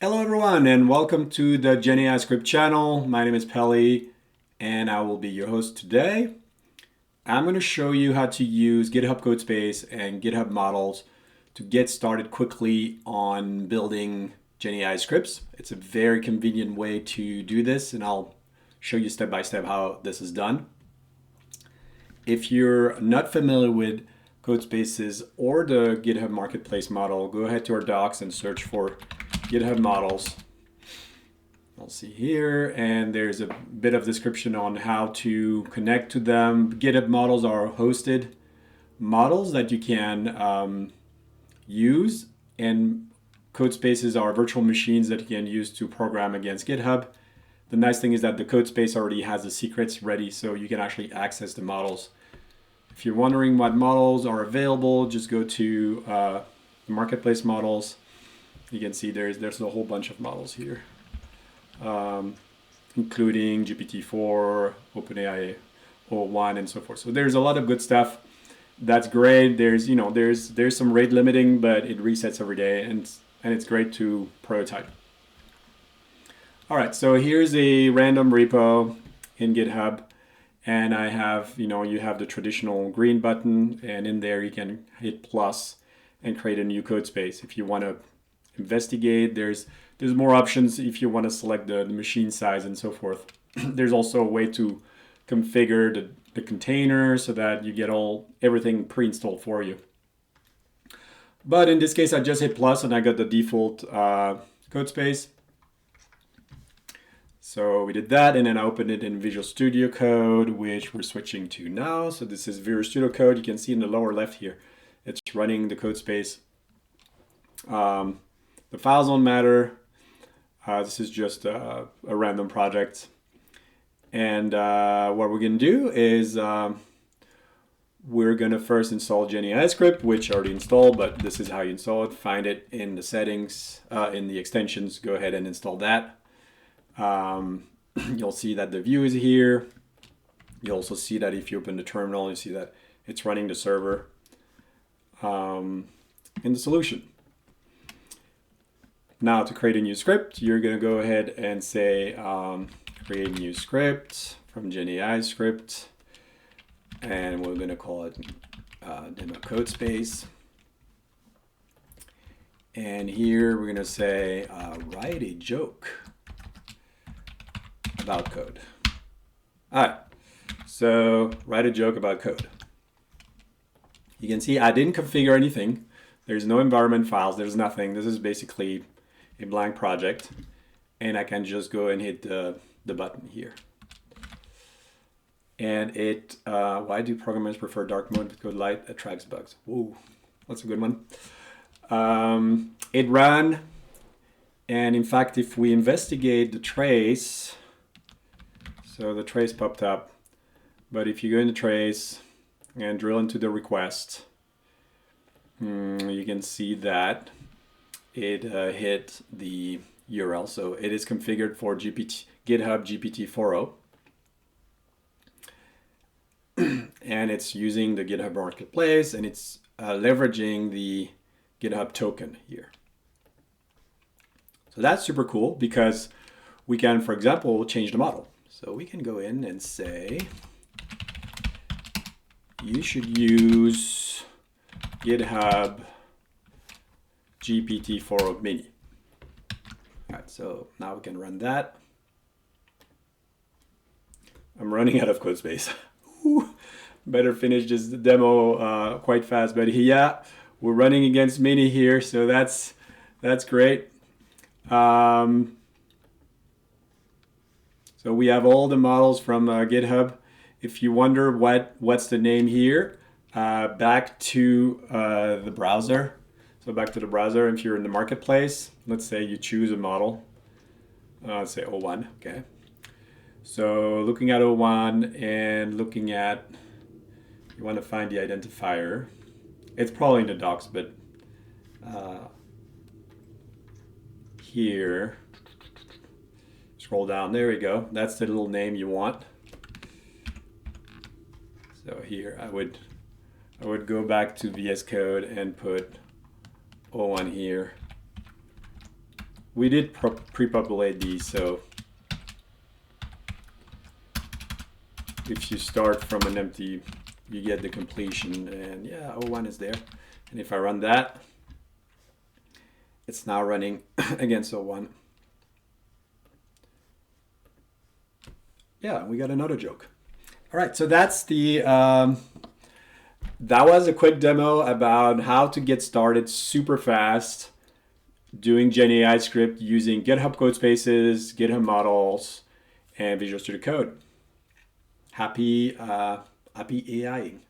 Hello everyone and welcome to the GenAIScript channel. My name is Pelly and I will be your host today. I'm going to show you how to use GitHub Codespace and GitHub Models to get started quickly on building GenAI scripts. It's a very convenient way to do this and I'll show you step by step how this is done. If you're not familiar with Codespaces or the GitHub Marketplace model, go ahead to our docs and search for GitHub Models. I'll see here, and there's a bit of description on how to connect to them. GitHub Models are hosted models that you can use, and Codespaces are virtual machines that you can use to program against GitHub. The nice thing is that the Codespace already has the secrets ready, so you can actually access the models. If you're wondering what models are available, just go to the Marketplace models. You can see there's a whole bunch of models here, including GPT-4, OpenAI o1, and so forth. So there's a lot of good stuff. That's great. There's some rate limiting, but it resets every day, and it's great to prototype. All right, so here's a random repo in GitHub, and I have you have the traditional green button, and in there you can hit plus and create a new code space. If you want to investigate, there's more options if you want to select the machine size and so forth. There's also a way to configure the container so that you get everything pre-installed for you. But in this case, I just hit plus and I got the default code space. So we did that, and then I opened it in Visual Studio Code, which we're switching to now. So this is Visual Studio Code. You can see in the lower left here, it's running the code space. The files don't matter. This is just a random project. And what we're going to do is we're going to first install GenAIScript, which I already installed, but this is how you install it. Find it in the settings, in the extensions. Go ahead and install that. You'll see that the view is here. You'll also see that if you open the terminal, you see that it's running the server in the solution. Now to create a new script, you're going to go ahead and say create a new script from GenAIScript, and we're going to call it demo Codespace. And here we're going to say write a joke about code. All right, so write a joke about code. You can see I didn't configure anything. There's no environment files. There's nothing. This is basically a blank project, and I can just go and hit the button here. And it, why do programmers prefer dark mode? Because light attracts bugs. Whoa, that's a good one. It ran, and in fact, if we investigate the trace, so the trace popped up, but if you go into trace and drill into the request, you can see that it hit the URL. So it is configured for GitHub GPT-4o. And it's using the GitHub Marketplace, and it's leveraging the GitHub token here. So that's super cool because we can, for example, change the model. So we can go in and say, you should use GitHub GPT-4o mini. All right, so now we can run that. I'm running out of code space. Better finish this demo quite fast, but yeah, we're running against mini here, so that's great. So we have all the models from GitHub. If you wonder what's the name here, back to the browser. So back to the browser, if you're in the marketplace, let's say you choose a model, let's say O1, okay. So looking at O1 and looking at, you want to find the identifier. It's probably in the docs, but here, scroll down, there we go. That's the little name you want. So here I would go back to VS Code and put O1 here. we did pre-populate these, so if you start from an empty, you get the completion, and yeah, O1 is there. And if I run that, it's now running against O1. Yeah, we got another joke. All right, so that's the that was a quick demo about how to get started super fast doing GenAIScript using GitHub Codespaces, GitHub Models, and Visual Studio Code. Happy AIing.